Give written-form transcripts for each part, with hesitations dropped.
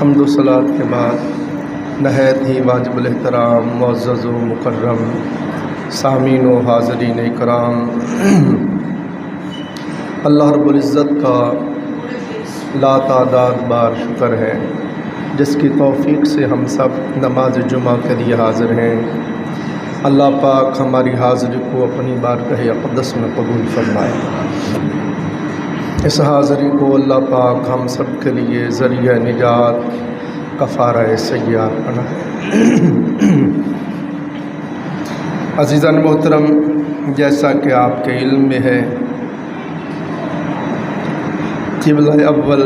حمد و صلات کے بعد نہایت ہی واجب الاحترام معزز و مکرم سامعین و حاضرین اکرام، اللہ رب العزت کا لاتعداد بار شکر ہے جس کی توفیق سے ہم سب نماز جمعہ کے لیے حاضر ہیں۔ اللہ پاک ہماری حاضری کو اپنی بارگاہ اقدس میں قبول فرمائے۔ اس حاضری کو اللہ پاک ہم سب کے لیے ذریعہ نجات کفارہ سیئات بنائے۔ عزیزان محترم، جیسا کہ آپ کے علم میں ہے، قبلہ اول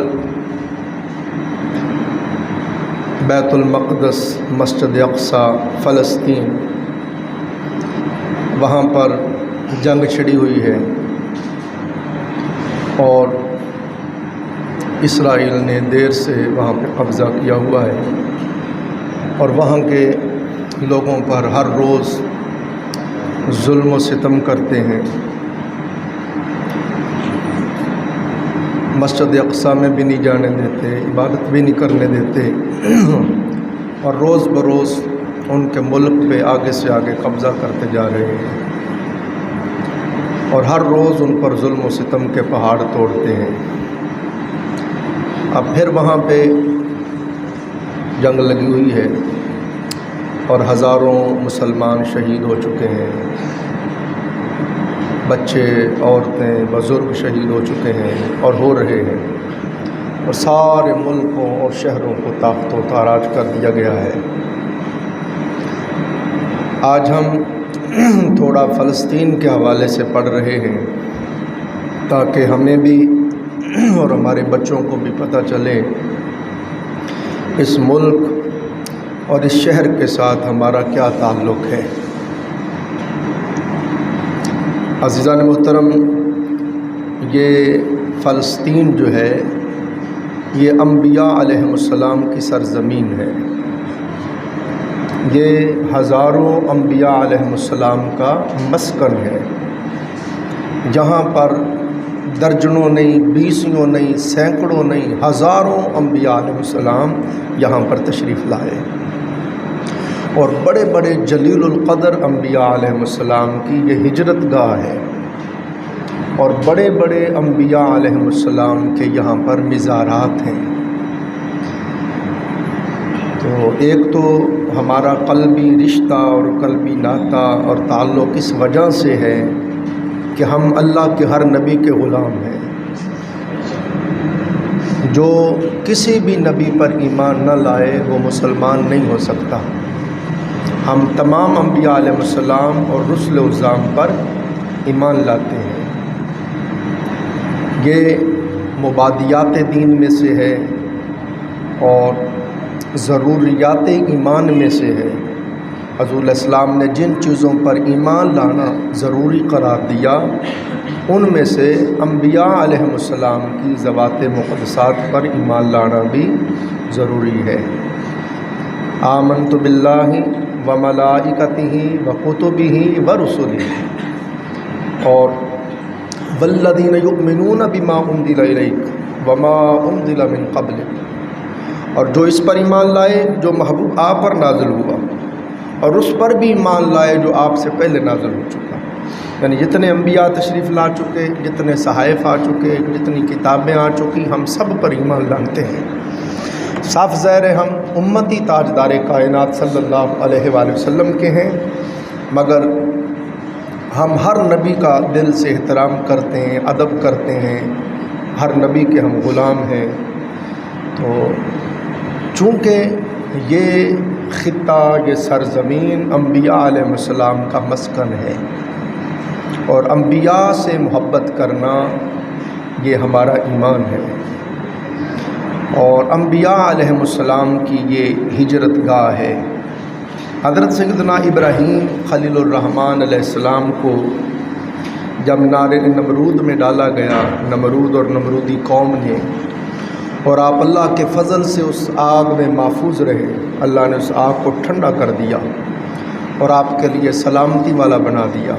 بیت المقدس مسجد اقصی فلسطین، وہاں پر جنگ چھڑی ہوئی ہے اور اسرائیل نے دیر سے وہاں پہ قبضہ کیا ہوا ہے، اور وہاں کے لوگوں پر ہر روز ظلم و ستم کرتے ہیں۔ مسجد اقصی میں بھی نہیں جانے دیتے، عبادت بھی نہیں کرنے دیتے، اور روز بروز ان کے ملک پہ آگے سے آگے قبضہ کرتے جا رہے ہیں، اور ہر روز ان پر ظلم و ستم کے پہاڑ توڑتے ہیں۔ اب پھر وہاں پہ جنگ لگی ہوئی ہے اور ہزاروں مسلمان شہید ہو چکے ہیں، بچے، عورتیں، بزرگ شہید ہو چکے ہیں اور ہو رہے ہیں، اور سارے ملکوں اور شہروں کو تاخت و تاراج کر دیا گیا ہے۔ آج ہم تھوڑا فلسطین کے حوالے سے پڑھ رہے ہیں تاکہ ہمیں بھی اور ہمارے بچوں کو بھی پتہ چلے اس ملک اور اس شہر کے ساتھ ہمارا کیا تعلق ہے۔ عزیزان محترم، یہ فلسطین جو ہے یہ انبیاء علیہ السلام کی سرزمین ہے۔ یہ ہزاروں انبیاء علیہ السلام کا مسکن ہے، جہاں پر درجنوں نہیں، بیسیوں نہیں، سینکڑوں نہیں، ہزاروں انبیاء علیہ السلام یہاں پر تشریف لائے، اور بڑے بڑے جلیل القدر انبیاء علیہ السلام کی یہ ہجرت گاہ ہے، اور بڑے بڑے انبیاء علیہ السلام کے یہاں پر مزارات ہیں۔ تو ایک تو ہمارا قلبی رشتہ اور قلبی ناطہ اور تعلق اس وجہ سے ہے کہ ہم اللہ کے ہر نبی کے غلام ہیں۔ جو کسی بھی نبی پر ایمان نہ لائے وہ مسلمان نہیں ہو سکتا۔ ہم تمام انبیاء علیہ السلام اور رسل اعظام پر ایمان لاتے ہیں۔ یہ مبادیات دین میں سے ہے اور ضروریات ایمان میں سے ہے۔ حضور علیہ السلام نے جن چیزوں پر ایمان لانا ضروری قرار دیا، ان میں سے انبیاء علیہ السلام کی ذوات مقدسات پر ایمان لانا بھی ضروری ہے۔ آمنت باللہ و ملائکتہ و کتبہ و رسلہ، اور والذین یؤمنون بما انزل الیک وما انزل من قبلک، اور جو اس پر ایمان لائے جو محبوب آپ پر نازل ہوا، اور اس پر بھی ایمان لائے جو آپ سے پہلے نازل ہو چکا۔ یعنی جتنے انبیاء تشریف لا چکے، جتنے صحائف آ چکے، جتنی کتابیں آ چکی، ہم سب پر ایمان لاتے ہیں۔ صاف ظاہر ہے ہم امتی تاجدار کائنات صلی اللہ علیہ وآلہ وسلم کے ہیں، مگر ہم ہر نبی کا دل سے احترام کرتے ہیں، ادب کرتے ہیں، ہر نبی کے ہم غلام ہیں۔ تو چونکہ یہ خطہ، یہ سرزمین انبیاء علیہ السلام کا مسکن ہے، اور انبیاء سے محبت کرنا یہ ہمارا ایمان ہے، اور انبیاء علیہ السلام کی یہ ہجرت گاہ ہے۔ حضرت سیدنا ابراہیم خلیل الرحمن علیہ السلام کو جب نار نمرود میں ڈالا گیا، نمرود اور نمرودی قوم نے، اور آپ اللہ کے فضل سے اس آگ میں محفوظ رہے، اللہ نے اس آگ کو ٹھنڈا کر دیا اور آپ کے لیے سلامتی والا بنا دیا،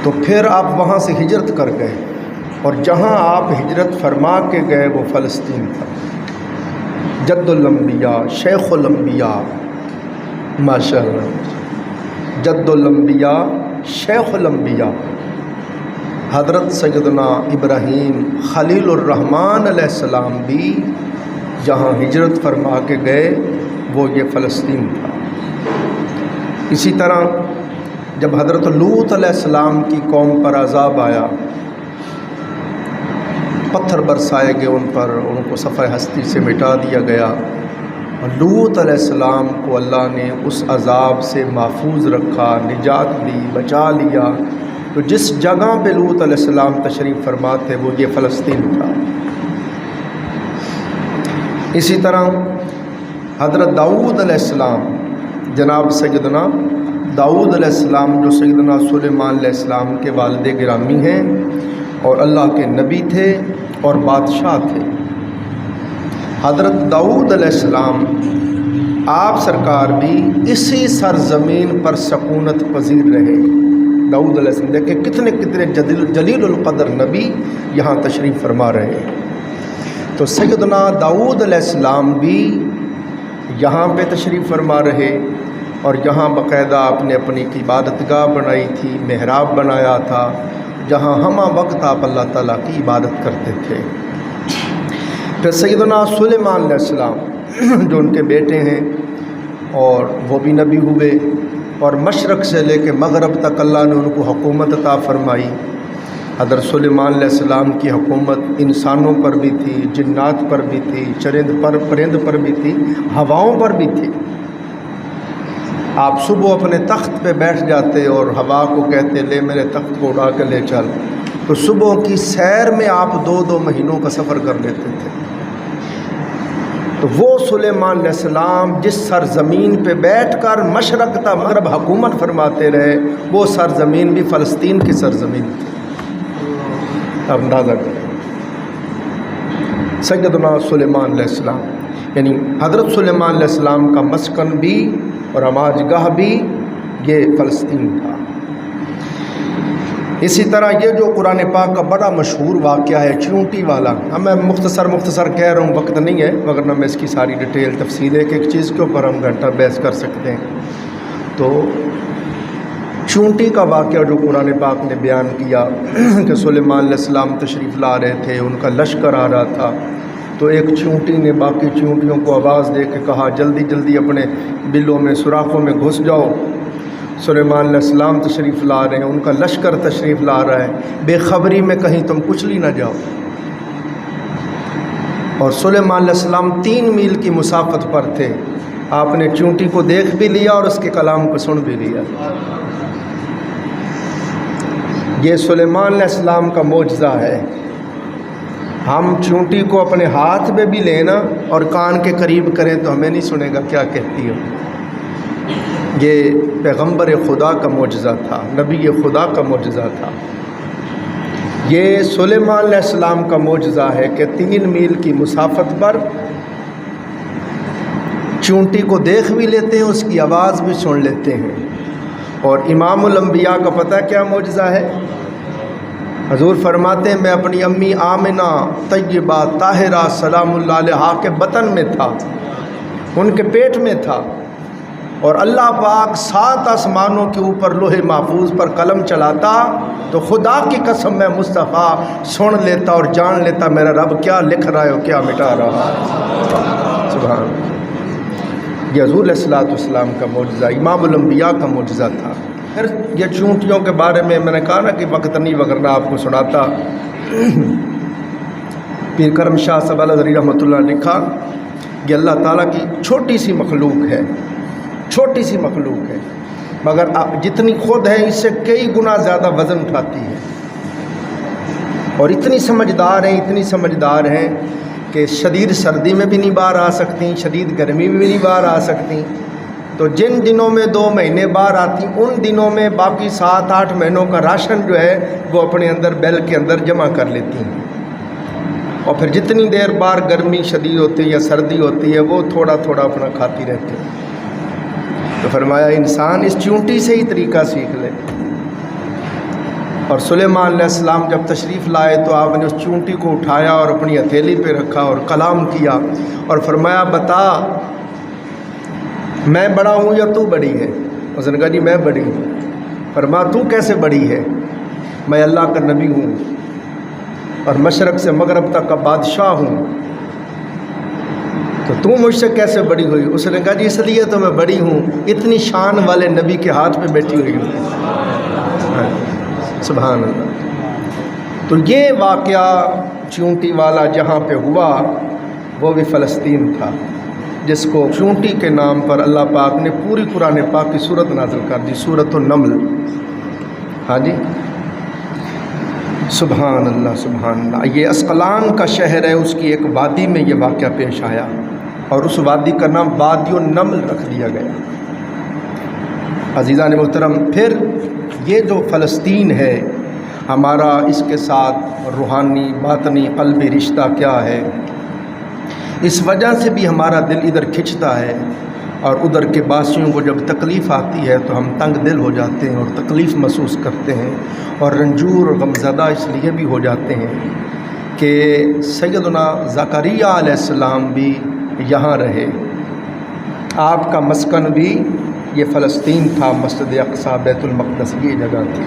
تو پھر آپ وہاں سے ہجرت کر گئے، اور جہاں آپ ہجرت فرما کے گئے وہ فلسطین تھا۔ جد الانبیاء شیخ الانبیاء، ماشاء اللہ، جد الانبیاء شیخ الانبیاء حضرت سیدنا ابراہیم خلیل الرحمن علیہ السلام بھی جہاں ہجرت فرما کے گئے وہ یہ فلسطین تھا۔ اسی طرح جب حضرت لوط علیہ السلام کی قوم پر عذاب آیا، پتھر برسائے گئے ان پر، ان کو صفحہ ہستی سے مٹا دیا گیا، اور لوط علیہ السلام کو اللہ نے اس عذاب سے محفوظ رکھا، نجات دی، بچا لیا۔ تو جس جگہ پہ لوط علیہ السلام تشریف فرما تھے وہ یہ فلسطین تھا۔ اسی طرح حضرت داؤد علیہ السلام، جناب سیدنا داؤد علیہ السلام جو سیدنا سلیمان علیہ السلام کے والد گرامی ہیں اور اللہ کے نبی تھے اور بادشاہ تھے، حضرت داؤد علیہ السلام آپ سرکار بھی اسی سرزمین پر سکونت پذیر رہے۔ داؤد علیہ السلام دیکھیں کتنے جلیل القدر نبی یہاں تشریف فرما رہے ہیں۔ تو سیدنا داؤد علیہ السلام بھی یہاں پہ تشریف فرما رہے، اور یہاں باقاعدہ آپ نے اپنی عبادت گاہ بنائی تھی، محراب بنایا تھا، جہاں ہمہ وقت آپ اللہ تعالیٰ کی عبادت کرتے تھے۔ پھر سیدنا سلیمان علیہ السلام جو ان کے بیٹے ہیں اور وہ بھی نبی ہوئے، اور مشرق سے لے کے مغرب تک اللہ نے ان کو حکومت عطا فرمائی۔ حضرت سلیمان علیہ السلام کی حکومت انسانوں پر بھی تھی، جنات پر بھی تھی، پرند پر بھی تھی، ہواؤں پر بھی تھی۔ آپ صبح اپنے تخت پہ بیٹھ جاتے اور ہوا کو کہتے لے میرے تخت کو اڑا کے لے چل، تو صبح کی سیر میں آپ 2 مہینوں کا سفر کر لیتے تھے۔ تو وہ سلیمان علیہ السلام جس سرزمین پہ بیٹھ کر مشرق تا مغرب حکومت فرماتے رہے، وہ سرزمین بھی فلسطین کی سرزمین تھی۔ اب اندازہ کریں سیدنا سلیمان علیہ السلام، یعنی حضرت سلیمان علیہ السلام کا مسکن بھی اور عماج گاہ بھی یہ فلسطین تھا۔ اسی طرح یہ جو قرآن پاک کا بڑا مشہور واقعہ ہے چونٹی والا، اب میں مختصر کہہ رہا ہوں، وقت نہیں ہے، ورنہ میں اس کی ساری ڈیٹیل تفصیل ایک چیز کے اوپر ہم گھنٹہ بحث کر سکتے ہیں۔ تو چونٹی کا واقعہ جو قرآن پاک نے بیان کیا کہ سلیمان علیہ السلام تشریف لا رہے تھے، ان کا لشکر آ رہا تھا، تو ایک چونٹی نے باقی چونٹیوں کو آواز دے کے کہا جلدی جلدی اپنے بلوں میں سوراخوں میں گھس جاؤ، سلیمان علیہ السلام تشریف لا رہے ہیں، ان کا لشکر تشریف لا رہا ہے، بے خبری میں کہیں تم کچلی نہ جاؤ۔ اور سلیمان علیہ السلام 3 میل کی مسافت پر تھے، آپ نے چونٹی کو دیکھ بھی لیا اور اس کے کلام کو سن بھی لیا۔ یہ سلیمان علیہ السلام کا معجزہ ہے۔ ہم چونٹی کو اپنے ہاتھ میں بھی لینا اور کان کے قریب کریں تو ہمیں نہیں سنے گا کیا کہتی ہو۔ یہ پیغمبر خدا کا معجزہ تھا، نبی خدا کا معجزہ تھا۔ یہ سلیمان علیہ السلام کا معجزہ ہے کہ 3 میل کی مسافت پر چونٹی کو دیکھ بھی لیتے ہیں، اس کی آواز بھی سن لیتے ہیں۔ اور امام الانبیاء کا پتہ کیا معجزہ ہے؟ حضور فرماتے ہیں میں اپنی امی آمنہ طیبہ طاہرہ سلام اللہ علیہا کے بطن میں تھا، ان کے پیٹ میں تھا، اور اللہ پاک 7 آسمانوں کے اوپر لوح محفوظ پر قلم چلاتا تو خدا کی قسم میں مصطفیٰ سن لیتا اور جان لیتا میرا رب کیا لکھ رہا ہے اور کیا مٹا رہا ہے۔ سبحان اللہ۔ یہ حضور علیہ الصلوۃ والسلام کا معجزہ، امام الانبیاء کا معجزہ تھا۔ پھر یہ چونٹیوں کے بارے میں نے کہا نا کہ وقت نہیں وغیرہ آپ کو سناتا۔ پیر کرم شاہ صاحب علیہ رحمۃ اللہ نے لکھا کہ اللہ تعالیٰ کی چھوٹی سی مخلوق ہے، چھوٹی سی مخلوق ہے، مگر جتنی خود ہے اس سے کئی گنا زیادہ وزن اٹھاتی ہے، اور اتنی سمجھدار ہیں کہ شدید سردی میں بھی نہیں باہر آ سکتی، شدید گرمی میں بھی نہیں باہر آ سکتی۔ تو جن دنوں میں 2 مہینے باہر آتی، ان دنوں میں باقی 7-8 مہینوں کا راشن جو ہے وہ اپنے اندر بیل کے اندر جمع کر لیتی ہیں، اور پھر جتنی دیر باہر گرمی شدید ہوتی ہے یا سردی ہوتی ہے وہ تھوڑا تھوڑا اپنا کھاتی رہتی ہے۔ تو فرمایا انسان اس چونٹی سے ہی طریقہ سیکھ لے۔ اور سلیمان علیہ السلام جب تشریف لائے تو آپ نے اس چونٹی کو اٹھایا اور اپنی ہتھیلی پہ رکھا اور کلام کیا اور فرمایا بتا میں بڑا ہوں یا تو بڑی ہے؟ اس نے کہا جی میں بڑی ہوں۔ فرمایا تو کیسے بڑی ہے؟ میں اللہ کا نبی ہوں اور مشرق سے مغرب تک کا بادشاہ ہوں، تو مجھ سے کیسے بڑی ہوئی؟ اس نے کہا جی اس لیے تو میں بڑی ہوں، اتنی شان والے نبی کے ہاتھ پہ بیٹھی ہوئی ہوں۔ سبحان اللہ۔ تو یہ واقعہ چونٹی والا جہاں پہ ہوا وہ بھی فلسطین تھا، جس کو چونٹی کے نام پر اللہ پاک نے پوری قرآن پاک کی صورت نازل کر دی، سورۃ النمل۔ ہاں جی، سبحان اللہ سبحان اللہ۔ یہ اسقلان کا شہر ہے، اس کی ایک وادی میں یہ واقعہ پیش آیا اور اس وادی کا نام وادی النمل رکھ دیا گیا۔ عزیزان محترم، پھر یہ جو فلسطین ہے ہمارا، اس کے ساتھ روحانی باطنی قلبی رشتہ کیا ہے؟ اس وجہ سے بھی ہمارا دل ادھر کھنچتا ہے، اور ادھر کے باسیوں کو جب تکلیف آتی ہے تو ہم تنگ دل ہو جاتے ہیں اور تکلیف محسوس کرتے ہیں، اور رنجور اور غمزدہ اس لیے بھی ہو جاتے ہیں کہ سیدنا زکریا علیہ السلام بھی یہاں رہے، آپ کا مسکن بھی یہ فلسطین تھا، مسجد اقصی بیت المقدس یہ جگہ تھی،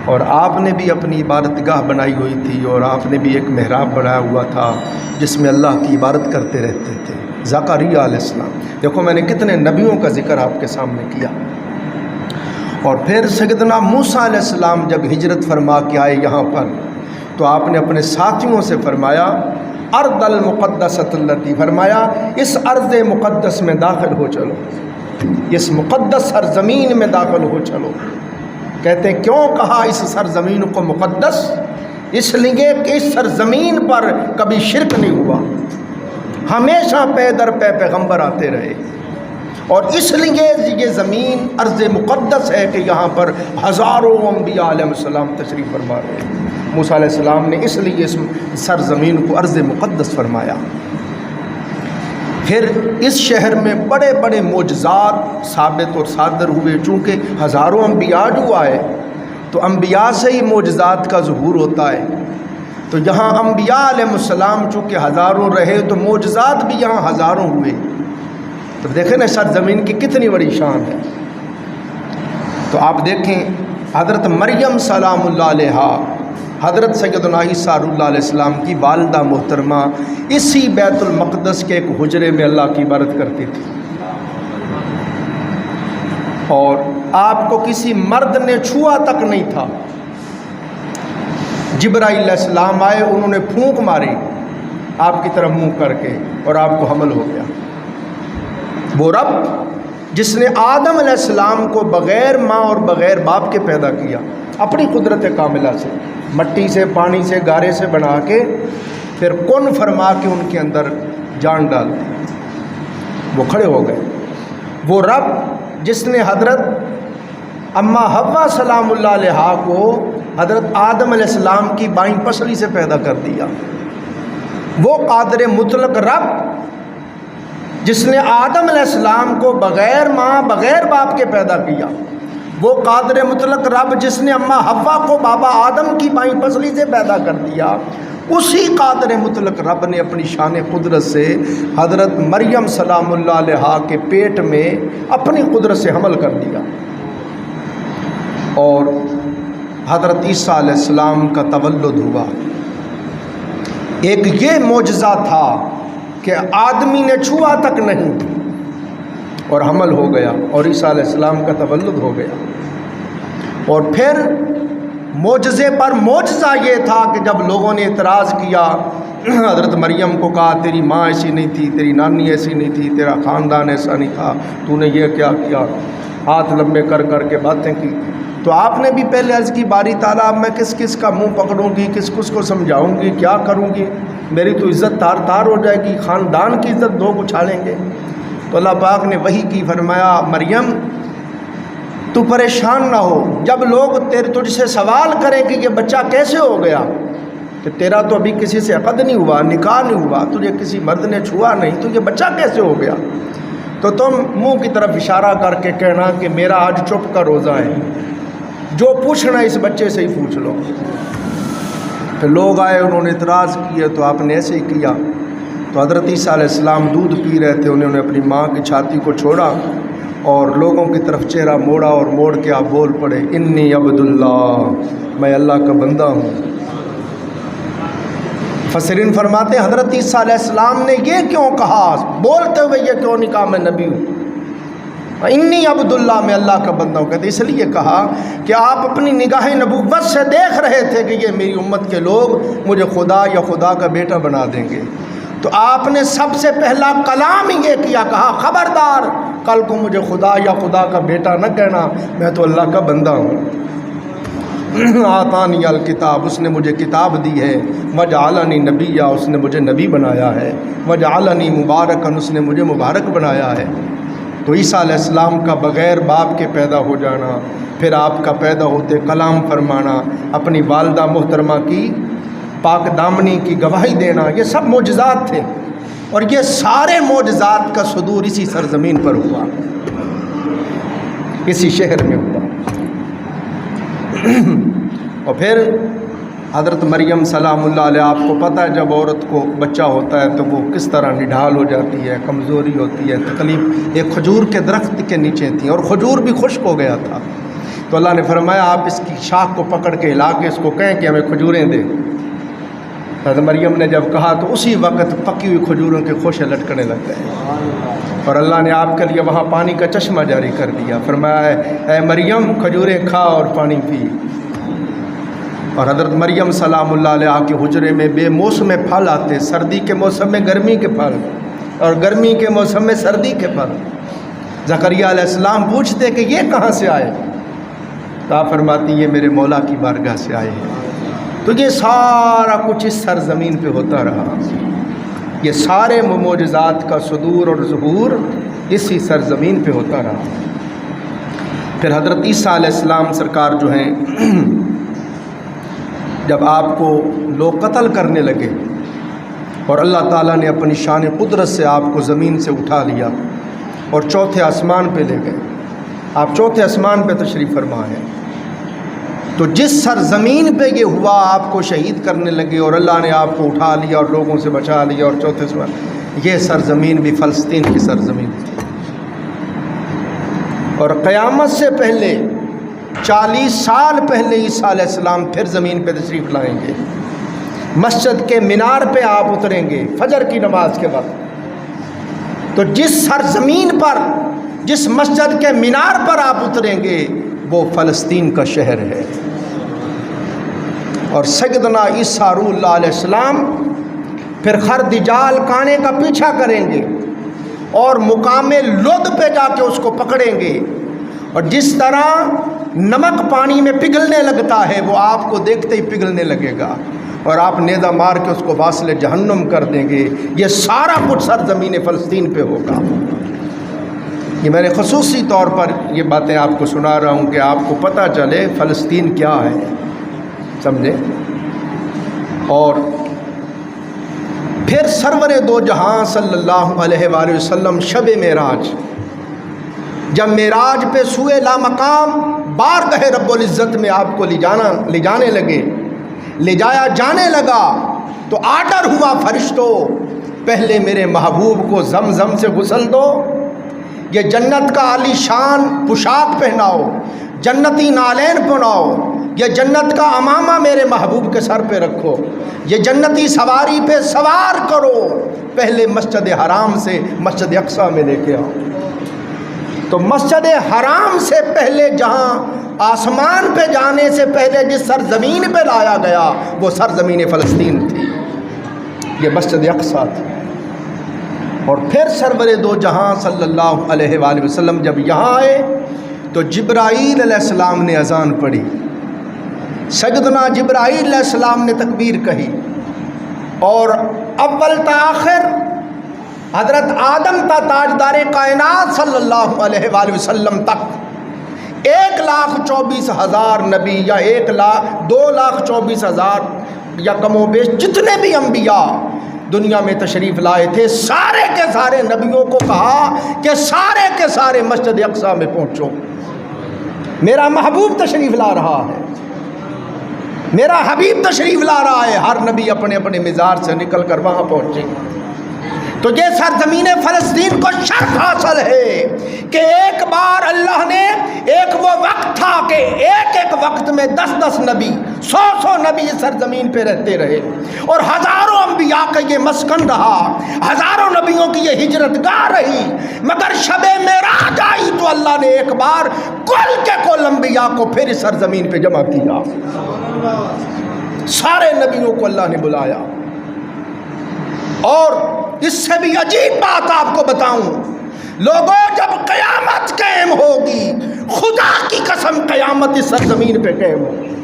اور آپ نے بھی اپنی عبادت گاہ بنائی ہوئی تھی، اور آپ نے بھی ایک محراب بنایا ہوا تھا جس میں اللہ کی عبادت کرتے رہتے تھے، زکریا علیہ السلام۔ دیکھو میں نے کتنے نبیوں کا ذکر آپ کے سامنے کیا۔ اور پھر سیدنا موسیٰ علیہ السلام جب ہجرت فرما کے آئے یہاں پر، تو آپ نے اپنے ساتھیوں سے فرمایا ارض المقدسۃ التی، فرمایا اس ارض مقدس میں داخل ہو چلو، اس مقدس سرزمین میں داخل ہو چلو۔ کہتے ہیں کیوں کہا اس سرزمین کو مقدس؟ اس لیے کہ اس سرزمین پر کبھی شرک نہیں ہوا، ہمیشہ پے در پے پیغمبر آتے رہے، اور اس لیے یہ زمین ارض مقدس ہے کہ یہاں پر ہزاروں انبیاء علیہ السلام تشریف فرما رہے ہیں۔ موسیٰ علیہ السلام نے اس لیے اس سرزمین کو ارض مقدس فرمایا۔ پھر اس شہر میں بڑے بڑے معجزات ثابت اور صادر ہوئے، چونکہ ہزاروں انبیاء جو آئے تو انبیاء سے ہی معجزات کا ظہور ہوتا ہے، تو یہاں انبیاء علیہ السلام چونکہ ہزاروں رہے تو معجزات بھی یہاں ہزاروں ہوئے۔ تو دیکھیں نا سرزمین کی کتنی بڑی شان ہے۔ تو آپ دیکھیں حضرت مریم سلام اللہ علیہا، حضرت سیدنا عیسیٰ اللہ علیہ السلام کی والدہ محترمہ، اسی بیت المقدس کے ایک حجرے میں اللہ کی عبادت کرتی تھی، اور آپ کو کسی مرد نے چھوا تک نہیں تھا۔ جبرائیل علیہ السلام آئے، انہوں نے پھونک ماری آپ کی طرف منہ کر کے، اور آپ کو حمل ہو گیا۔ وہ رب جس نے آدم علیہ السلام کو بغیر ماں اور بغیر باپ کے پیدا کیا، اپنی قدرت کاملہ سے، مٹی سے، پانی سے، گارے سے بنا کے، پھر کن فرما کے ان کے اندر جان ڈال دی، وہ کھڑے ہو گئے۔ وہ رب جس نے حضرت اماں حوا سلام اللہ علیہا کو حضرت آدم علیہ السلام کی بائیں پسلی سے پیدا کر دیا، وہ قادر مطلق رب جس نے آدم علیہ السلام کو بغیر ماں بغیر باپ کے پیدا کیا، وہ قادر مطلق رب جس نے اماں حوا کو بابا آدم کی بائیں پسلی سے پیدا کر دیا، اسی قادر مطلق رب نے اپنی شان قدرت سے حضرت مریم سلام اللہ علیہا کے پیٹ میں اپنی قدرت سے حمل کر دیا، اور حضرت عیسیٰ علیہ السلام کا تولد ہوا۔ ایک یہ معجزہ تھا کہ آدمی نے چھوا تک نہیں، اور حمل ہو گیا، اور عیسیٰ علیہ السلام کا تولد ہو گیا۔ اور پھر معجزے پر معجزہ یہ تھا کہ جب لوگوں نے اعتراض کیا، حضرت مریم کو کہا تیری ماں ایسی نہیں تھی، تیری نانی ایسی نہیں تھی، تیرا خاندان ایسا نہیں تھا، تو نے یہ کیا کیا، ہاتھ لمبے کر کر کے باتیں کی، تو آپ نے بھی پہلے عرض کی باری تعالیٰ میں کس کس کا منہ پکڑوں گی، کس کس کو سمجھاؤں گی، کیا کروں گی، میری تو عزت تار تار ہو جائے گی، خاندان کی عزت دو اچھالیں گے۔ تو اللہ پاک نے وحی کی، فرمایا مریم تو پریشان نہ ہو، جب لوگ تجھ سے سوال کریں کہ یہ بچہ کیسے ہو گیا، کہ تیرا تو ابھی کسی سے عقد نہیں ہوا، نکاح نہیں ہوا، تجھے کسی مرد نے چھوا نہیں، تو یہ بچہ کیسے ہو گیا، تو تم منہ کی طرف اشارہ کر کے کہنا کہ میرا آج چپ کا روزہ ہے، جو پوچھنا اس بچے سے ہی پوچھ لو۔ پھر لوگ آئے، انہوں نے اعتراض کیا، تو آپ نے ایسے ہی کیا۔ تو حضرت عیسیٰ علیہ السلام دودھ پی رہے تھے، انہوں نے اپنی ماں کی چھاتی کو چھوڑا اور لوگوں کی طرف چہرہ موڑا اور موڑ کے آپ بول پڑے، انی عبداللہ، میں اللہ کا بندہ ہوں۔ مفسرین فرماتے ہیں حضرت عیسیٰ علیہ السلام نے یہ کیوں کہا، بولتے ہوئے یہ کیوں نہیں کہا میں نبی ہوں، انی عبداللہ، میں اللہ کا بندہ ہوں؟ کہتے اس لیے کہا کہ آپ اپنی نگاہ نبوت سے دیکھ رہے تھے کہ یہ میری امت کے لوگ مجھے خدا یا خدا کا بیٹا بنا دیں گے، تو آپ نے سب سے پہلا کلام ہی یہ کیا، کہا خبردار کل کو مجھے خدا یا خدا کا بیٹا نہ کہنا، میں تو اللہ کا بندہ ہوں۔ آتانی الکتاب، اس نے مجھے کتاب دی ہے، وجعلنی نبیّا، اس نے مجھے نبی بنایا ہے، وجعلنی مبارکاً، اس نے مجھے مبارک بنایا ہے۔ تو عیسیٰ علیہ السلام کا بغیر باپ کے پیدا ہو جانا، پھر آپ کا پیدا ہوتے کلام فرمانا، اپنی والدہ محترمہ کی پاک دامنی کی گواہی دینا، یہ سب معجزات تھے، اور یہ سارے معجزات کا صدور اسی سرزمین پر ہوا، اسی شہر میں ہوا۔ اور پھر حضرت مریم سلام اللہ علیہ، آپ کو پتہ ہے جب عورت کو بچہ ہوتا ہے تو وہ کس طرح نڈھال ہو جاتی ہے، کمزوری ہوتی ہے، تکلیف۔ ایک کھجور کے درخت کے نیچے تھیں اور کھجور بھی خشک ہو گیا تھا، تو اللہ نے فرمایا آپ اس کی شاخ کو پکڑ کے ہلا کے اس کو کہیں کہ ہمیں کھجوریں دے۔ حضرت مریم نے جب کہا تو اسی وقت پکی ہوئی کھجوروں کے خوشے لٹکنے لگ گئے، اور اللہ نے آپ کے لیے وہاں پانی کا چشمہ جاری کر دیا، فرمایا اے مریم کھجوریں کھا اور پانی پی۔ اور حضرت مریم سلام اللہ علیہ کے حجرے میں بے موسم پھل آتے، سردی کے موسم میں گرمی کے پھل اور گرمی کے موسم میں سردی کے پھل۔ زکریا علیہ السلام پوچھتے کہ یہ کہاں سے آئے، تو آپ فرماتی یہ میرے مولا کی بارگاہ سے آئے ہیں۔ تو یہ سارا کچھ اس سرزمین پہ ہوتا رہا، یہ سارے معجزات کا صدور اور ظہور اسی سرزمین پہ ہوتا رہا۔ پھر حضرت عیسیٰ علیہ السلام سرکار جو ہیں، جب آپ کو لوگ قتل کرنے لگے اور اللہ تعالیٰ نے اپنی شان قدرت سے آپ کو زمین سے اٹھا لیا اور چوتھے آسمان پہ لے گئے، آپ چوتھے آسمان پہ تشریف فرما ہیں، تو جس سرزمین پہ یہ ہوا آپ کو شہید کرنے لگے اور اللہ نے آپ کو اٹھا لیا اور لوگوں سے بچا لیا اور چوتھے آسمان، یہ سرزمین بھی فلسطین کی سرزمین تھی، اور قیامت سے پہلے 40 سال پہلے عیسیٰ علیہ السلام پھر زمین پہ تشریف لائیں گے، مسجد کے مینار پہ آپ اتریں گے فجر کی نماز کے وقت، تو جس سرزمین پر، جس مسجد کے مینار پر آپ اتریں گے وہ فلسطین کا شہر ہے، اور سیدنا عیسیٰ روح اللہ علیہ السلام پھر خردجال کانے کا پیچھا کریں گے اور مقام لد پہ جا کے اس کو پکڑیں گے، اور جس طرح نمک پانی میں پگھلنے لگتا ہے وہ آپ کو دیکھتے ہی پگھلنے لگے گا، اور آپ نیزہ مار کے اس کو واصل جہنم کر دیں گے۔ یہ سارا کچھ سرزمین فلسطین پہ ہوگا۔ یہ میں نے خصوصی طور پر یہ باتیں آپ کو سنا رہا ہوں کہ آپ کو پتہ چلے فلسطین کیا ہے، سمجھے۔ اور پھر سرور دو جہاں صلی اللہ علیہ وآلہ وسلم شب معراج، جب معراج پہ سوئے لامقام بارگاہ رب العزت میں آپ کو لے جانے لگے، لے جایا جانے لگا، تو آرڈر ہوا فرشتوں پہلے میرے محبوب کو زمزم سے غسل دو، یہ جنت کا عالی شان پوشاک پہناؤ، جنتی نالین پہناؤ، یہ جنت کا امامہ میرے محبوب کے سر پہ رکھو، یہ جنتی سواری پہ سوار کرو، پہلے مسجد حرام سے مسجد اقصیٰ میں لے کے آؤ۔ تو مسجد حرام سے پہلے جہاں آسمان پہ جانے سے پہلے جس سرزمین پہ لایا گیا وہ سرزمین فلسطین تھی، یہ مسجد اقصیٰ تھی۔ اور پھر سرور دو جہاں صلی اللہ علیہ وآلہ وسلم جب یہاں آئے تو جبرائیل علیہ السلام نے اذان پڑھی، سیدنا جبرائیل علیہ السلام نے تکبیر کہی، اور اول تا آخر حضرت آدم تا تاجدار کائنات صلی اللہ علیہ وآلہ وسلم تک 1,24,000 نبی یا 2,24,000 یا کم و بیش جتنے بھی انبیاء دنیا میں تشریف لائے تھے، سارے کے سارے نبیوں کو کہا کہ سارے کے سارے مسجد اقصیٰ میں پہنچو، میرا محبوب تشریف لا رہا ہے، میرا حبیب تشریف لا رہا ہے۔ ہر نبی اپنے اپنے مزار سے نکل کر وہاں پہنچے۔ تو یہ سرزمین فلسطین کو شرف حاصل ہے کہ ایک بار اللہ نے، ایک وہ وقت تھا کہ ایک ایک وقت میں 10 نبی، 100 نبی اس سرزمین پہ رہتے رہے، اور ہزاروں انبیاء کا یہ مسکن رہا، ہزاروں نبیوں کی یہ ہجرت گاہ رہی۔ مگر شب معراج آئی تو اللہ نے ایک بار کل کے کل انبیاء کو پھر اس سرزمین پہ جمع کیا، سارے نبیوں کو اللہ نے بلایا۔ اور اس سے بھی عجیب بات آپ کو بتاؤں، لوگوں جب قیامت قائم ہوگی، خدا کی قسم قیامت اس سرزمین پہ قائم ہوگی،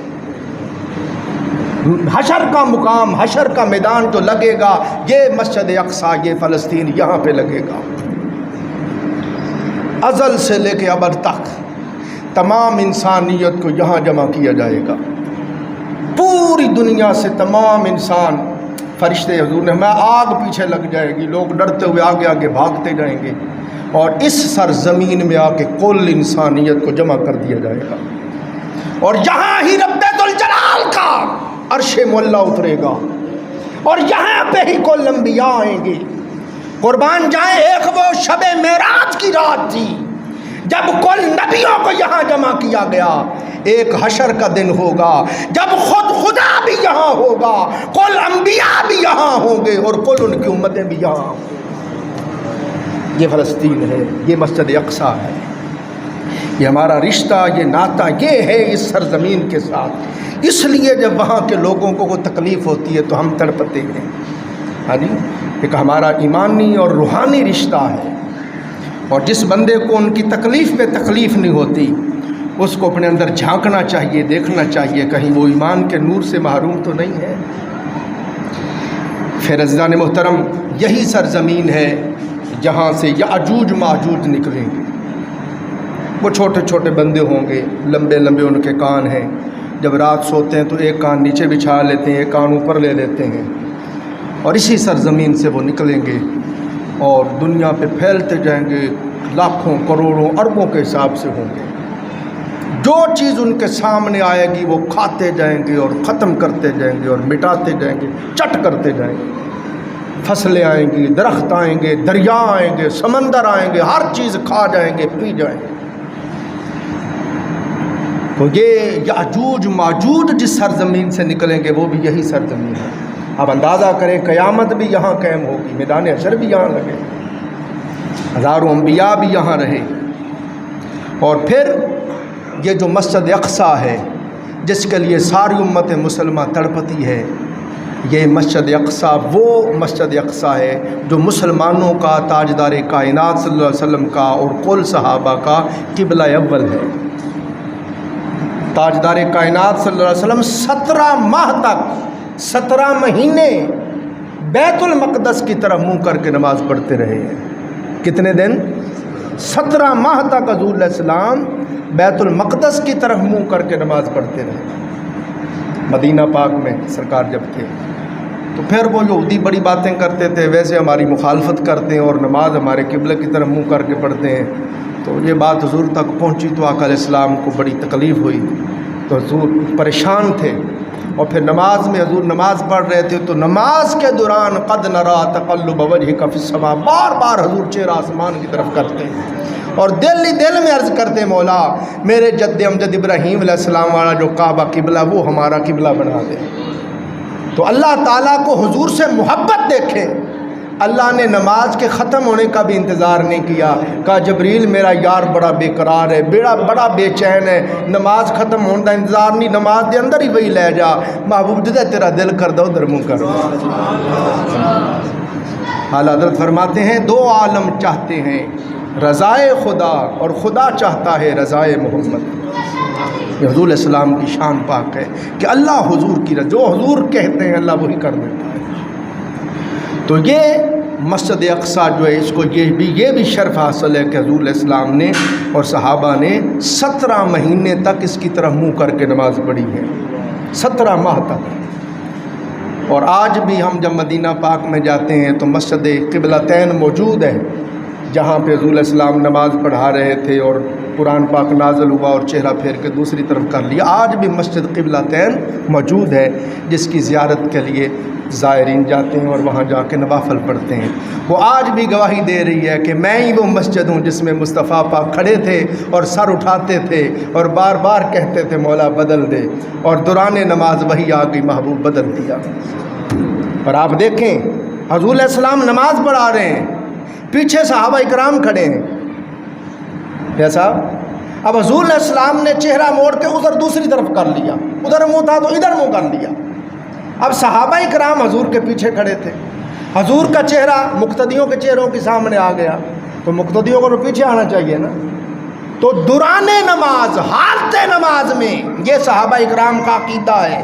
حشر کا مقام، حشر کا میدان جو لگے گا، یہ مسجد اقصی، یہ فلسطین، یہاں پہ لگے گا۔ ازل سے لے کے ابد تک تمام انسانیت کو یہاں جمع کیا جائے گا، پوری دنیا سے تمام انسان۔ فرشتے حضور نے، میں آگ پیچھے لگ جائے گی، لوگ ڈرتے ہوئے آگے آگے بھاگتے جائیں گے، اور اس سرزمین میں آ کے کل انسانیت کو جمع کر دیا جائے گا، اور یہاں ہی رب ذوالجلال کا عرش معلیٰ اترے گا، اور یہاں پہ ہی کل انبیاء آئیں گے۔ قربان جائیں، ایک وہ شب معراج کی رات تھی جب کل نبیوں کو یہاں جمع کیا گیا، ایک حشر کا دن ہوگا جب خود خدا بھی یہاں ہوگا، کل انبیاء بھی یہاں ہوں گے، اور کل ان کی امتیں بھی یہاں ہوں گی۔ یہ فلسطین ہے، یہ مسجد اقصی ہے، یہ ہمارا رشتہ، یہ ناطہ، یہ ہے اس سرزمین کے ساتھ۔ اس لیے جب وہاں کے لوگوں کو کوئی تکلیف ہوتی ہے تو ہم تڑپتے ہیں۔ ہاں جی، ایک ہمارا ایمانی اور روحانی رشتہ ہے، اور جس بندے کو ان کی تکلیف پہ تکلیف نہیں ہوتی، اس کو اپنے اندر جھانکنا چاہیے، دیکھنا چاہیے کہیں وہ ایمان کے نور سے محروم تو نہیں ہے۔ پھر عزیزان محترم، یہی سرزمین ہے جہاں سے یاجوج ماجوج نکلیں گے۔ وہ چھوٹے چھوٹے بندے ہوں گے، لمبے لمبے ان کے کان ہیں، جب رات سوتے ہیں تو ایک کان نیچے بچھا لیتے ہیں، ایک کان اوپر لے لیتے ہیں، اور اسی سرزمین سے وہ نکلیں گے اور دنیا پہ پھیلتے جائیں گے، لاکھوں کروڑوں اربوں کے حساب سے ہوں گے۔ جو چیز ان کے سامنے آئے گی وہ کھاتے جائیں گے اور ختم کرتے جائیں گے اور مٹاتے جائیں گے، چٹ کرتے جائیں گے۔ فصلیں آئیں گی، درخت آئیں گے، دریا آئیں گے، سمندر آئیں گے، ہر چیز کھا جائیں گے، پی جائیں گے۔ تو یہ یاجوج ماجوج جس سرزمین سے نکلیں گے وہ بھی یہی سرزمین ہے۔ اب اندازہ کریں، قیامت بھی یہاں قائم ہوگی، میدان حشر بھی یہاں لگے، ہزاروں انبیاء بھی یہاں رہے، اور پھر یہ جو مسجد اقصی ہے جس کے لیے ساری امت مسلمہ تڑپتی ہے، یہ مسجد اقصی وہ مسجد اقصی ہے جو مسلمانوں کا، تاجدار کائنات صلی اللہ علیہ وسلم کا اور کل صحابہ کا قبلہ اول ہے۔ تاجدار کائنات صلی اللہ علیہ وسلم 17 ماہ تک، 17 مہینے بیت المقدس کی طرف منہ کر کے نماز پڑھتے رہے ہیں۔ کتنے دن؟ 17 ماہ تک حضور علیہ السلام بیت المقدس کی طرف منہ کر کے نماز پڑھتے رہے مدینہ پاک میں سرکار جب تھے۔ تو پھر وہ یہودی بڑی باتیں کرتے تھے، ویسے ہماری مخالفت کرتے ہیں اور نماز ہمارے قبلہ کی طرف منہ کر کے پڑھتے ہیں۔ تو یہ بات حضور تک پہنچی تو آقا علیہ السلام کو بڑی تکلیف ہوئی، تو حضور پریشان تھے، اور پھر نماز میں حضور نماز پڑھ رہے تھے تو نماز کے دوران قد نرا تقلب وجهک فی السماء، بار بار حضور چہرہ آسمان کی طرف کرتے ہیں اور دل ہی دل میں عرض کرتے ہیں، مولا میرے جد امجد ابراہیم علیہ السلام والا جو کعبہ قبلہ وہ ہمارا قبلہ بنا دے۔ تو اللہ تعالیٰ کو حضور سے محبت دیکھیں، اللہ نے نماز کے ختم ہونے کا بھی انتظار نہیں کیا، کہا جبریل میرا یار بڑا بے قرار ہے، بڑا بے چین ہے، نماز ختم ہونے کا انتظار نہیں، نماز دے اندر ہی وہی لے جا، محبوب جدے تیرا دل کر دو ادھر منہ کر۔ اعلیٰ حضرت فرماتے ہیں 2 عالم چاہتے ہیں، رضائے خدا اور خدا چاہتا ہے رضائے محمد۔ یہ حضور علیہ السلام کی شان پاک ہے کہ اللہ حضور کی رضا، جو حضور کہتے ہیں اللہ وہی کر دیتا ہے۔ تو یہ مسجد اقصی جو ہے، اس کو یہ بھی شرف حاصل ہے کہ حضور علیہ السلام نے اور صحابہ نے 17 مہینے تک اس کی طرف منہ کر کے نماز پڑھی ہے، 17 ماہ تک۔ اور آج بھی ہم جب مدینہ پاک میں جاتے ہیں تو مسجد قبلتین موجود ہے، جہاں پہ حضور علیہ السلام نماز پڑھا رہے تھے اور قرآن پاک نازل ہوا اور چہرہ پھیر کے دوسری طرف کر لیا. آج بھی مسجد قبلتین موجود ہے جس کی زیارت کے لیے زائرین جاتے ہیں اور وہاں جا کے نوافل پڑھتے ہیں. وہ آج بھی گواہی دے رہی ہے کہ میں ہی وہ مسجد ہوں جس میں مصطفیٰ پاک کھڑے تھے اور سر اٹھاتے تھے اور بار بار کہتے تھے مولا بدل دے، اور دوران نماز وہی آ گئی، محبوب بدل دیا. اور آپ دیکھیں حضور علیہ السلام نماز پڑھا رہے ہیں، پیچھے صحابہ اکرام کھڑے ہیں. ایسا اب حضور علیہ السلام نے چہرہ موڑ کے ادھر دوسری طرف کر لیا، ادھر منہ تھا تو ادھر منہ کر لیا. اب صحابہ اکرام حضور کے پیچھے کھڑے تھے، حضور کا چہرہ مقتدیوں کے چہروں کے سامنے آ گیا تو مقتدیوں کو تو پیچھے آنا چاہیے نا. تو دوران نماز، حالت نماز میں یہ صحابہ اکرام کا عقیدہ ہے.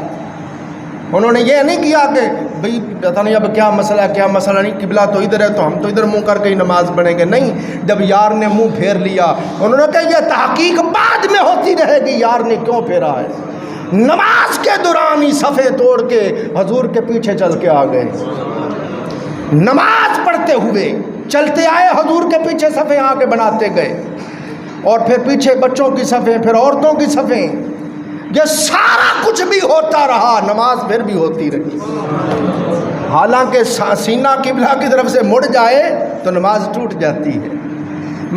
انہوں نے یہ نہیں کیا کہ بھئی پتہ نہیں اب کیا مسئلہ ہے کیا مسئلہ نہیں، قبلہ تو ادھر ہے تو ہم تو ادھر منہ کر کے ہی نماز پڑھیں گے. نہیں، جب یار نے منہ پھیر لیا انہوں نے کہا یہ تحقیق بعد میں ہوتی رہے گی یار نے کیوں پھیرا ہے. نماز کے دوران ہی صفے توڑ کے حضور کے پیچھے چل کے آ گئے. نماز پڑھتے ہوئے چلتے آئے، حضور کے پیچھے صفے آ کے بناتے گئے، اور پھر پیچھے بچوں کی صفیں، پھر عورتوں کی صفیں. یہ سارا کچھ بھی ہوتا رہا، نماز پھر بھی ہوتی رہی. حالانکہ سینہ قبلہ کی طرف سے مڑ جائے تو نماز ٹوٹ جاتی ہے،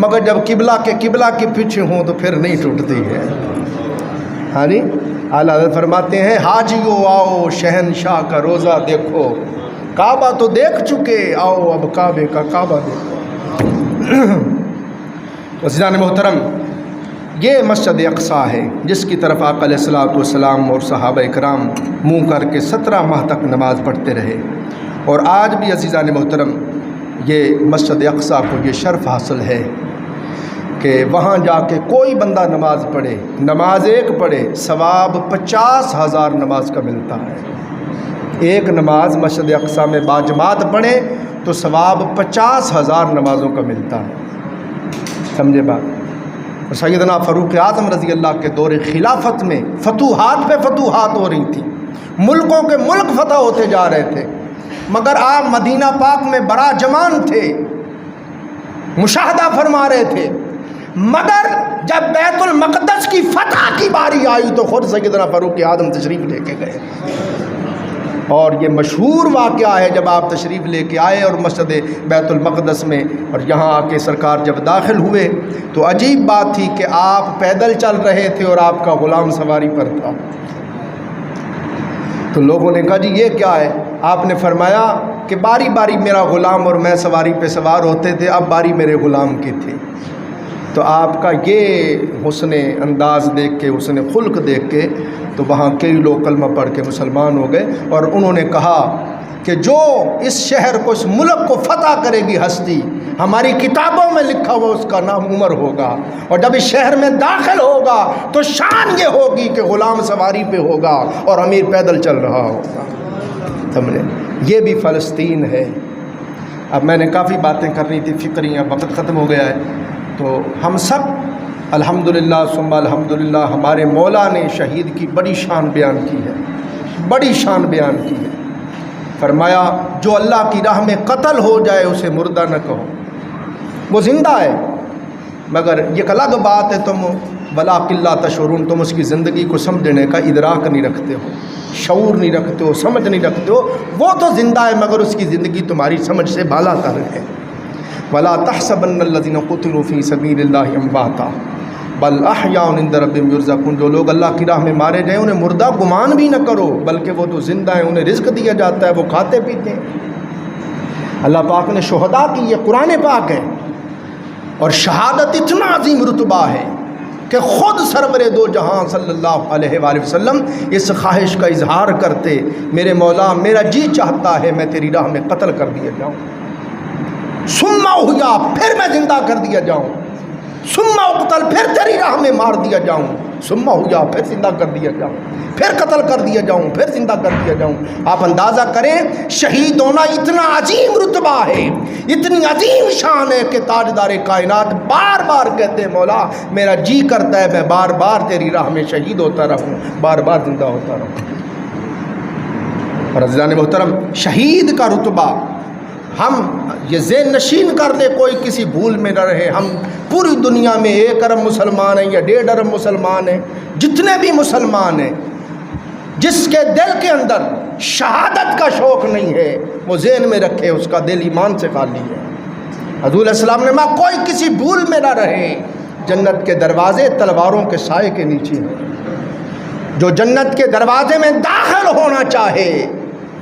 مگر جب قبلہ کے پیچھے ہوں تو پھر نہیں ٹوٹتی ہے. ہاں جی، اعلیٰ حضرت فرماتے ہیں حاجیو آؤ شہنشاہ کا روزہ دیکھو، کعبہ تو دیکھ چکے، آؤ اب کعبے کا کعبہ دیکھو. عزیزان محترم، یہ مسجد اقصیٰ ہے جس کی طرف آقا علیہ الصلوۃ والسلام اور صحابہ اکرام منہ کر کے 17 ماہ تک نماز پڑھتے رہے. اور آج بھی عزیزان محترم یہ مسجد اقصیٰ کو یہ شرف حاصل ہے کہ وہاں جا کے کوئی بندہ نماز پڑھے، نماز ایک پڑھے، ثواب 50,000 نماز کا ملتا ہے. ایک نماز مسجد اقصیٰ میں باجماعت پڑھے تو ثواب 50,000 نمازوں کا ملتا ہے. سمجھے بات؟ سیدنا فاروق اعظم رضی اللہ کے دور خلافت میں فتوحات پہ فتوحات ہو رہی تھی، ملکوں کے ملک فتح ہوتے جا رہے تھے، مگر آپ مدینہ پاک میں برا جمان تھے، مشاہدہ فرما رہے تھے. مگر جب بیت المقدس کی فتح کی باری آئی تو خود سیدنا فاروق اعظم تشریف لے کے گئے. اور یہ مشہور واقعہ ہے جب آپ تشریف لے کے آئے اور مسجد بیت المقدس میں، اور یہاں آ کے سرکار جب داخل ہوئے تو عجیب بات تھی کہ آپ پیدل چل رہے تھے اور آپ کا غلام سواری پر تھا. تو لوگوں نے کہا جی یہ کیا ہے؟ آپ نے فرمایا کہ باری باری میرا غلام اور میں سواری پہ سوار ہوتے تھے، اب باری میرے غلام کی تھی. تو آپ کا یہ حسن انداز دیکھ کے، حسن خلق دیکھ کے تو وہاں کئی لوگ کلمہ پڑھ کے مسلمان ہو گئے. اور انہوں نے کہا کہ جو اس شہر کو، اس ملک کو فتح کرے گی ہستی، ہماری کتابوں میں لکھا ہوا اس کا نام عمر ہوگا، اور جب اس شہر میں داخل ہوگا تو شان یہ ہوگی کہ غلام سواری پہ ہوگا اور امیر پیدل چل رہا ہوگا. سمجھے؟ یہ بھی فلسطین ہے. اب میں نے کافی باتیں کرنی تھی فکریاں، وقت ختم ہو گیا ہے. تو ہم سب الحمدللہ ثم الحمدللہ ہمارے مولا نے شہید کی بڑی شان بیان کی ہے، بڑی شان بیان کی ہے. فرمایا جو اللہ کی راہ میں قتل ہو جائے اسے مردہ نہ کہو، وہ زندہ ہے، مگر یہ الگ بات ہے تم ولاکن لا تشعرون، تم اس کی زندگی کو سمجھنے کا ادراک نہیں رکھتے ہو، شعور نہیں رکھتے ہو، سمجھ نہیں رکھتے ہو. وہ تو زندہ ہے مگر اس کی زندگی تمہاری سمجھ سے بالا تر ہے. ولا تحسبن الذين قتلوا في سبيل الله امواتا بل احیاء عند ربهم يرزقون، جو لوگ اللہ کی راہ میں مارے گئے انہیں مردہ گمان بھی نہ کرو، بلکہ وہ تو زندہ ہیں، انہیں رزق دیا جاتا ہے، وہ کھاتے پیتے ہیں. اللہ پاک نے شہداء کی، یہ قرآن پاک ہے. اور شہادت اتنا عظیم رتبہ ہے کہ خود سرور دو جہاں صلی اللہ علیہ وآلہ وسلم اس خواہش کا اظہار کرتے، میرے مولا میرا جی چاہتا ہے میں تیری راہ میں قتل کر دیا جاؤں، ثم احیا، پھر میں زندہ کر دیا جاؤں، ثم اقتل، پھر تیری راہ میں مار دیا جاؤں، ثم احیا، پھر زندہ کر دیا جاؤں، پھر قتل کر دیا جاؤں، پھر زندہ کر دیا جاؤں. آپ اندازہ کریں شہید ہونا اتنا عظیم رتبہ ہے، اتنی عظیم شان ہے کہ تاجدار کائنات بار بار کہتے ہیں مولا میرا جی کرتا ہے میں بار بار تیری راہ میں شہید ہوتا رہوں، بار بار زندہ ہوتا رہوں. اور عزیزان محترم، شہید کا رتبہ ہم یہ ذہن نشین کر لے کوئی کسی بھول میں نہ رہے، ہم پوری دنیا میں 1 ارب مسلمان ہیں یا 1.5 ارب مسلمان ہیں، جتنے بھی مسلمان ہیں، جس کے دل کے اندر شہادت کا شوق نہیں ہے وہ ذہن میں رکھے اس کا دل ایمان سے خالی ہے۔ حضور علیہ السلام نے ماں کوئی کسی بھول میں نہ رہے، جنت کے دروازے تلواروں کے سائے کے نیچے ہیں۔ جو جنت کے دروازے میں داخل ہونا چاہے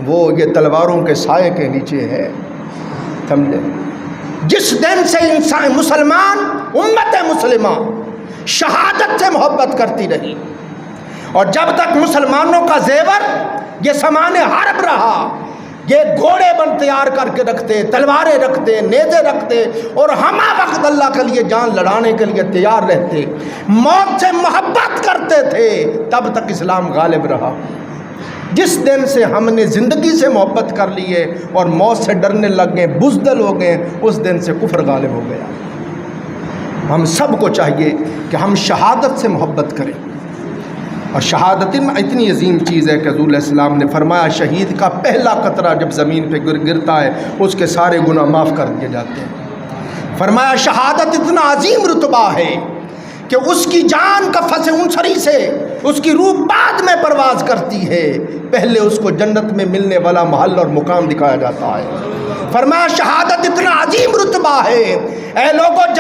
وہ یہ تلواروں کے سائے کے نیچے ہے، سمجھے؟ جس دن سے انسان مسلمان امت مسلمہ شہادت سے محبت کرتی رہی، اور جب تک مسلمانوں کا زیور یہ سامان حرب رہا، یہ گھوڑے بن تیار کر کے رکھتے، تلواریں رکھتے، نیزے رکھتے، اور ہمہ وقت اللہ کے لیے جان لڑانے کے لیے تیار رہتے، موت سے محبت کرتے تھے، تب تک اسلام غالب رہا۔ جس دن سے ہم نے زندگی سے محبت کر لی ہے اور موت سے ڈرنے لگ گئے، بزدل ہو گئے، اس دن سے کفر غالب ہو گیا۔ ہم سب کو چاہیے کہ ہم شہادت سے محبت کریں، اور شہادت اتنی عظیم چیز ہے کہ حضور علیہ السلام نے فرمایا شہید کا پہلا قطرہ جب زمین پہ گرتا ہے اس کے سارے گناہ معاف کر دیے جاتے ہیں۔ فرمایا شہادت اتنا عظیم رتبہ ہے کہ اس کی جان کا فص انصری سے اس کی روح بعد میں پرواز کرتی ہے، پہلے اس کو جنت میں ملنے والا محل اور مقام دکھایا جاتا ہے۔ فرمایا شہادت اتنا عظیم رتبہ ہے، اے لوگوں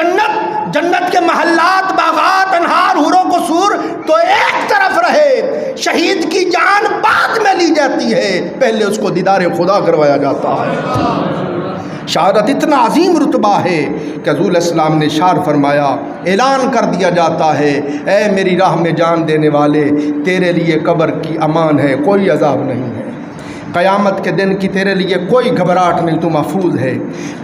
جنت کے محلات، باغات، انہار، حور و قصور تو ایک طرف رہے، شہید کی جان بعد میں لی جاتی ہے، پہلے اس کو دیدار خدا کروایا جاتا ہے۔ شہادت اتنا عظیم رتبہ ہے کہ حضور علیہ السلام نے اشار فرمایا، اعلان کر دیا جاتا ہے، اے میری راہ میں جان دینے والے، تیرے لیے قبر کی امان ہے، کوئی عذاب نہیں ہے۔ قیامت کے دن کی تیرے لیے کوئی گھبراہٹ نہیں، تو محفوظ ہے۔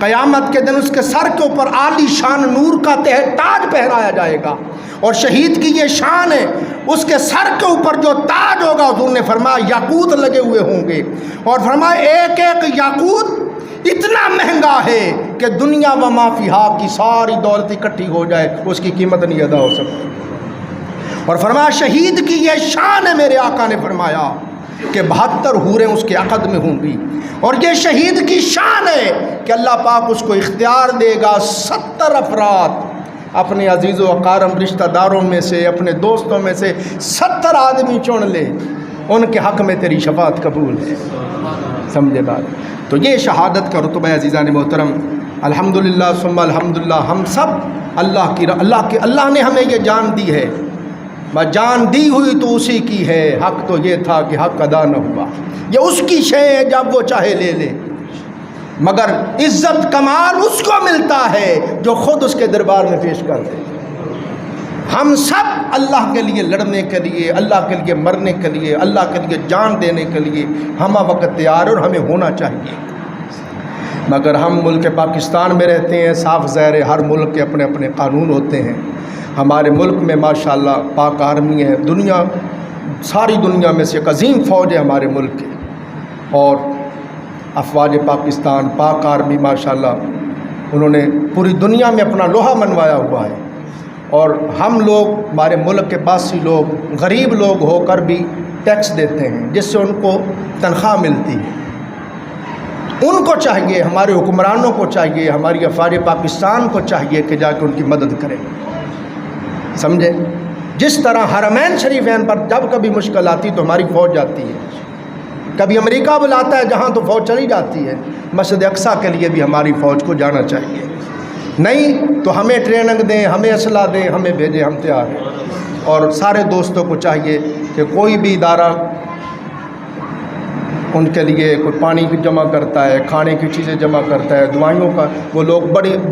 قیامت کے دن اس کے سر کے اوپر عالی شان نور کا تاج پہنایا جائے گا، اور شہید کی یہ شان ہے، اس کے سر کے اوپر جو تاج ہوگا حضور نے فرمایا یاقوت لگے ہوئے ہوں گے، اور فرمایا ایک ایک یاقوت اتنا مہنگا ہے کہ دنیا و ما فیہا کی ساری دولت اکٹھی ہو جائے اس کی قیمت نہیں ادا ہو سکتی۔ اور فرمایا شہید کی یہ شان ہے، میرے آقا نے فرمایا کہ 72 حوریں اس کے عقد میں ہوں گی، اور یہ شہید کی شان ہے کہ اللہ پاک اس کو اختیار دے گا 70 افراد اپنے عزیز و اقارب رشتہ داروں میں سے، اپنے دوستوں میں سے 70 آدمی چن لے، ان کے حق میں تیری شفاعت قبول ہے۔ سمجھے بات؟ تو یہ شہادت کا رتبہ عزیزان محترم، الحمدللہ ثم الحمدللہ، ہم سب اللہ نے ہمیں یہ جان دی ہے، جان دی ہوئی تو اسی کی ہے، حق تو یہ تھا کہ حق ادا نہ ہوا، یہ اس کی شے ہے، جب وہ چاہے لے لے، مگر عزت کمال اس کو ملتا ہے جو خود اس کے دربار میں پیش کر دے۔ ہم سب اللہ کے لیے لڑنے کے لیے، اللہ کے لیے مرنے کے لیے، اللہ کے لیے جان دینے کے لیے ہمہ وقت تیار، اور ہمیں ہونا چاہیے، مگر ہم ملک پاکستان میں رہتے ہیں، صاف ظاہر ہے ہر ملک کے اپنے اپنے قانون ہوتے ہیں۔ ہمارے ملک میں ماشاءاللہ پاک آرمی ہے، ساری دنیا میں سے ایک عظیم فوج ہے ہمارے ملک کی، اور افواج پاکستان، پاک آرمی ماشاءاللہ انہوں نے پوری دنیا میں اپنا لوہا منوایا ہوا ہے، اور ہم لوگ، ہمارے ملک کے باسی لوگ، غریب لوگ ہو کر بھی ٹیکس دیتے ہیں جس سے ان کو تنخواہ ملتی ہے۔ ان کو چاہیے، ہمارے حکمرانوں کو چاہیے، ہماری افواج پاکستان کو چاہیے کہ جا کے ان کی مدد کریں، سمجھے؟ جس طرح حرمین شریفین پر جب کبھی مشکل آتی تو ہماری فوج جاتی ہے، کبھی امریکہ بلاتا ہے جہاں تو فوج چلی جاتی ہے، مسجد اقصیٰ کے لیے بھی ہماری فوج کو جانا چاہیے۔ نہیں تو ہمیں ٹریننگ دیں، ہمیں اسلحہ دیں، ہمیں بھیجیں، ہم تیار ہیں۔ اور سارے دوستوں کو چاہیے کہ کوئی بھی ادارہ ان کے لیے کوئی پانی کی جمع کرتا ہے، کھانے کی چیزیں جمع کرتا ہے، دوائیوں کا، وہ لوگ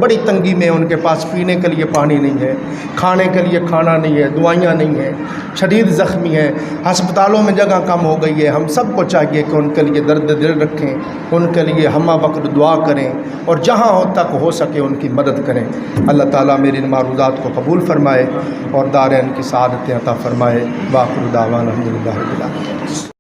بڑی تنگی میں، ان کے پاس پینے کے لیے پانی نہیں ہے، کھانے کے لیے کھانا نہیں ہے، دوائیاں نہیں ہیں، شدید زخمی ہیں، ہسپتالوں میں جگہ کم ہو گئی ہے، ہم سب کو چاہیے کہ ان کے لیے درد دل رکھیں، ان کے لیے ہمہ وقت دعا کریں، اور جہاں تک ہو سکے ان کی مدد کریں۔ اللہ تعالیٰ میری ان معروضات کو قبول فرمائے اور دارین کی سعادتیں عطا فرمائے۔ وآخر دعوانا الحمدللہ رب العالمین۔